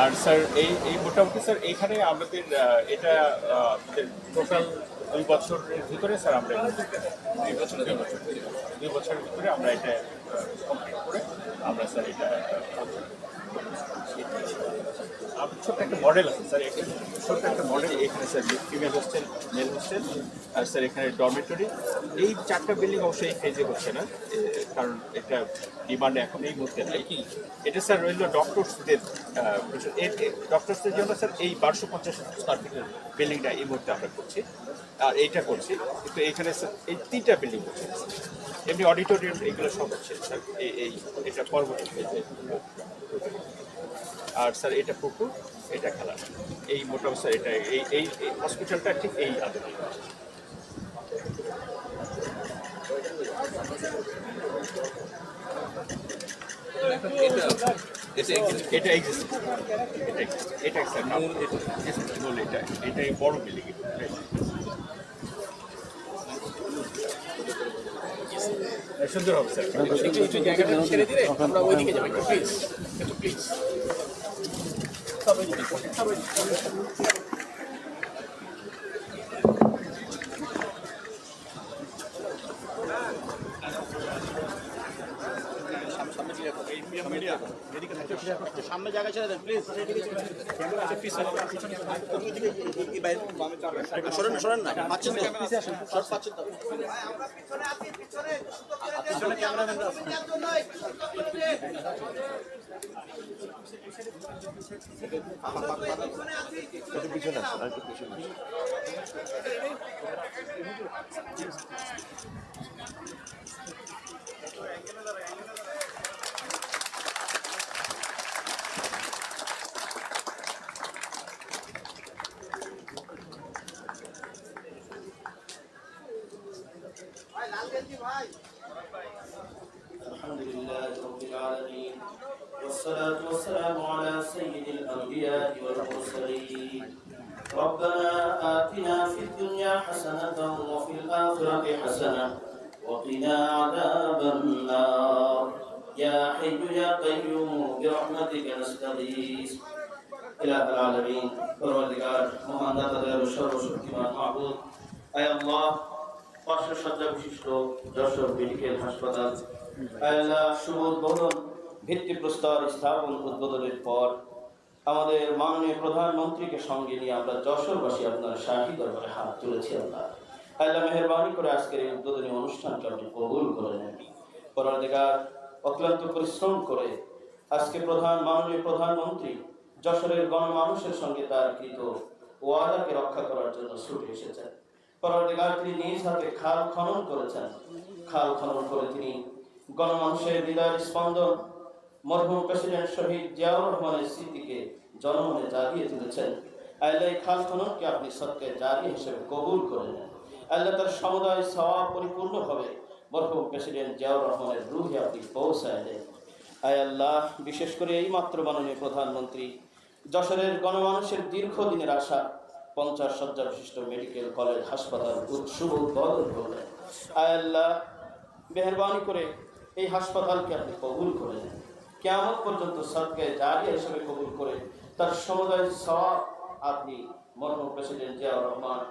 আর sir এই মোটামুটি sir এইখানে আমাদের এটা আমাদের টোটাল 2 বছরের ভিতরে স্যার আমরা 2 বছরের ভিতরে আমরা এটা কমপ্লিট করে আমরা স্যার এটা আমার ছোট্ট একটা মডেল আছে স্যার, এখানে ছোট্ট একটা মডেল এখানে sir female hostel, male hostel, আর স্যার এখানে ডরমেটরি। এই 4টা বিল্ডিং অবশ্যই এই ফেজে হচ্ছে না, কারণ এটা ডিমান্ড এখন এই মুহূর্তে নাই। এটা স্যার রইল ডক্টরসদের ডক্টরসদের জন্য স্যার এই 1250 স্কোয়ার ফিটের বিল্ডিংটা এই মুহূর্তে আমরা করছি, আর এইটা করছি। কিন্তু এইখানে স্যার এই 3টা বিল্ডিং করছে, এমনি অডিটোরিয়াম এগুলো সব হচ্ছে স্যার এই এটা পরবর্তী ফেজে। আর স্যার এটা পুকুর, এটা খেলা, এই মোটামুটি স্যার এটা এই হসপিটালটা ঠিক এই আদলে। এটা এক্সিস্ট, এটা স্যার না, এটাই বড় বিল্ডিং। সুন্দর হবে স্যার, একটু জায়গাটা ছেড়ে দিলে আমরা ওইদিকে যাবো, একটু প্লিজ, একটু প্লিজ। সামনে জায়গা ছেড়ে দেন প্লিজ, সরেন সরেন না, পাচ্ছেন তো, শর্ট পাচ্ছেন তো। পিছনে আসুন, আর একটু পিছনে আসুন। الحمد لله رب العالمين والصلاة والسلام على سيد الأنبياء والمرسلين ربنا آتنا في الدنيا حسنة وفي الآخرة حسنة وقنا عذاب النار يا حي يا قيوم برحمتك نستغيث إله العالمين পরওয়ারদিগার মহান দাতা দয়ালু সর্বশক্তিমান মাবুদ, আয় আল্লাহ, 500 শয্যা বিশিষ্ট যশোর মেডিকেল হাসপাতাল আল্লাহ শুভ উদ্বোধন ভিত্তিপ্রস্তর স্থাপন উদ্বোধনের পর আমাদের মাননীয় প্রধানমন্ত্রীকে সঙ্গে নিয়ে আমরা যশোরবাসী আপনার শাহী দরবারে হাত তুলেছি। আল্লাহ মেহেরবানি করে আজকের এই উদ্বোধনী অনুষ্ঠানকে আপনি কবুল করে নেন। পরওয়ারদিগার অক্লান্ত পরিশ্রম করে আজকে মাননীয় প্রধানমন্ত্রী যশোরের গণমানুষের সঙ্গে তার কৃত ওয়াদাকে রক্ষা করার জন্য ছুটে এসেছেন। পরওয়ারদিগার তিনি নিজ হাতে খাল খনন করেছেন, খাল খনন করে তিনি গণমানুষের হৃদয়ের স্পন্দন মরহুম প্রেসিডেন্ট শহীদ জিয়াউর রহমানের স্মৃতিকে জনমনে জাগিয়ে তুলেছেন। আল্লাহ এই খাল খননকে আপনি সৎকে জারি হিসেবে কবুল করে নেন। আল্লাহ তার সমুদায় সওয়াব পরিপূর্ণভাবে মরহুম প্রেসিডেন্ট জিয়াউর রহমানের রুহে আপনি পৌঁছায় দেন। আয় আল্লাহ, বিশেষ করে এই মাত্র মাননীয় প্রধানমন্ত্রী যশোরের গণমানুষের দীর্ঘদিনের আশা 50 শয্যা বিশিষ্ট মেডিকেল কলেজ হাসপাতাল শুভ উদ্বোধন করলেন। আয় আল্লাহ, মেহেরবানি করে এই হাসপাতালকে আপনি কবুল করে নেন, কিয়ামত পর্যন্ত সদকায়ে জারিয়া হিসেবে কবুল করে তার সমুদায় সওয়াব আপনি মরহুম প্রেসিডেন্ট জিয়াউর রহমান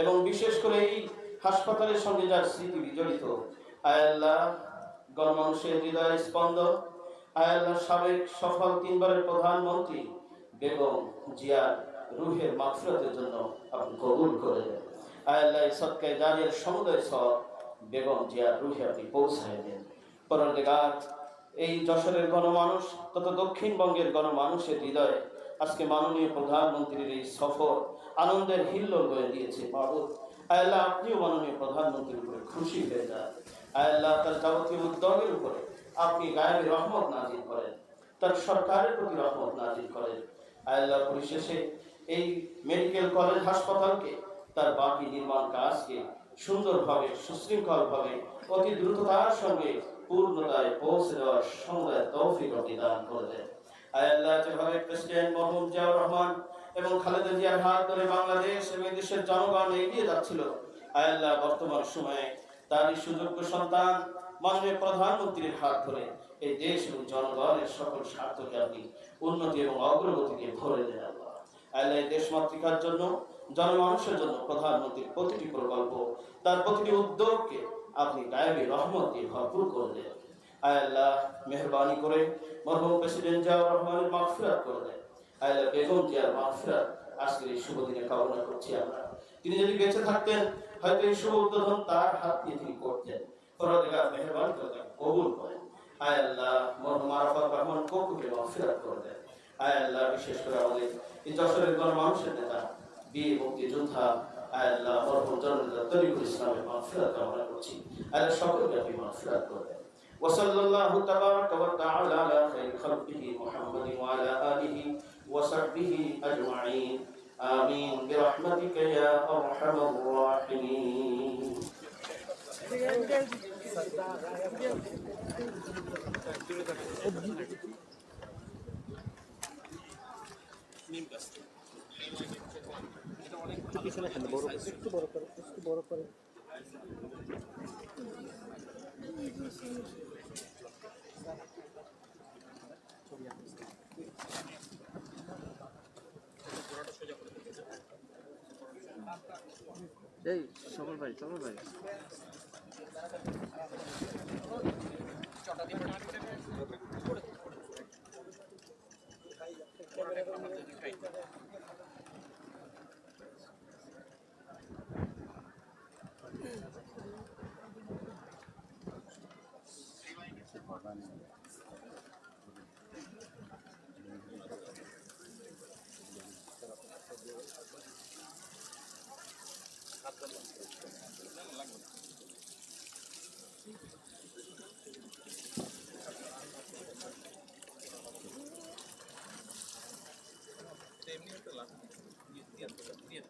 এবং বিশেষ করে এই হাসপাতালের সঙ্গে যার স্মৃতি বিজড়িত, আয় আল্লাহ, গণমানুষের হৃদয়ের স্পন্দন, আয় আল্লাহ, সাবেক সফল 3বারের প্রধানমন্ত্রী বেগম জিয়ার রুহের মাগফিরাতের জন্য আপনি কবুল করে দেন। আয় আল্লাহ, সদকায়ে জারিয়ার সমুদায় সওয়াব বেগম জিয়ার রুহে আপনি পৌঁছায় দেন। পরওয়ারদিগার, এই যশোরের গণমানুষ তথা দক্ষিণবঙ্গের গণমানুষের হৃদয়ে আজকে মাননীয় প্রধানমন্ত্রীর এই সফর আনন্দের হিল্লোল বয়ে দিয়েছে। মাবুদ, আয় আল্লাহ, আপনিও মাননীয় প্রধানমন্ত্রীর উপরে খুশি হয়ে যান। আয় আল্লাহ, তার যাবতীয় উদ্যোগের উপরে আপনি গায়েবী রহমত নাজিল করেন, তার সরকারের প্রতি রহমত নাজিল করেন। আয় আল্লাহ, পরিশেষে এই মেডিকেল কলেজ হাসপাতালকে তার বাকি নির্মাণ কাজকে সুন্দরভাবে সুশৃঙ্খলভাবে অতি দ্রুততার সঙ্গে পূর্ণতায় পৌঁছে দেওয়ার সমুদায় তৌফিক আপনি দান করে দেন। আয় আল্লাহ, যেভাবে প্রেসিডেন্ট মরহুম জিয়াউর রহমান এবং খালেদা জিয়ার হাত ধরে বাংলাদেশ এবং দেশের জনগণ এগিয়ে যাচ্ছিল, আয় আল্লাহ, বর্তমান সময়ে তারই সুযোগ্য সন্তান মাননীয় প্রধানমন্ত্রীর হাত ধরে এই দেশ এবং জনগণের সকল স্বার্থকে আপনি উন্নতি এবং অগ্রগতিকে ভরে দেন আল্লাহ। আল্লাহ এই দেশ মাতৃকার জন্য, জনমানুষের জন্য প্রধানমন্ত্রীর প্রতিটি প্রকল্প, তার প্রতিটি উদ্যোগকে আপনি গায়েবী রহমত দিয়ে ভরপুর করে দেন। আল্লাহ মেহরবানি করে মরহুম প্রেসিডেন্ট জিয়াউর রহমানের মাগফিরাত করে দেন। আল্লাহ বেগম জিয়ার মাগফিরাত আজকের এই শুভ দিনে কামনা করছি আমরা। তিনি যদি বেঁচে থাকতেন হয়তো এই শুভ উদ্বোধন তার হাত দিয়ে তিনি করতেন। পরদিগার মেহরবানি করে তাকে কবুল করেন। আয় আল্লাহ মরহুম আরাফাত রহমান ককুকে মাগফিরাত করে দেন। আয় আল্লাহ বিশেষ করে আমাদের এই যশোরের গণমানুষের নেতা বীর মুক্তিযোদ্ধা আয় আল্লাহ মরহুম জননেতা তরিকুল ইসলামের মাগফিরাত কামনা করছি। আল্লাহ সকলকে আপনি মাগফিরাত করে দেন। وصلى الله تبارك وتعالى على خير خلقه محمد وعلى آله وصحبه أجمعين آمين برحمتك يا أرحم الراحمين. এই সকল ভাই এমনি একটা লাভ দিয়ে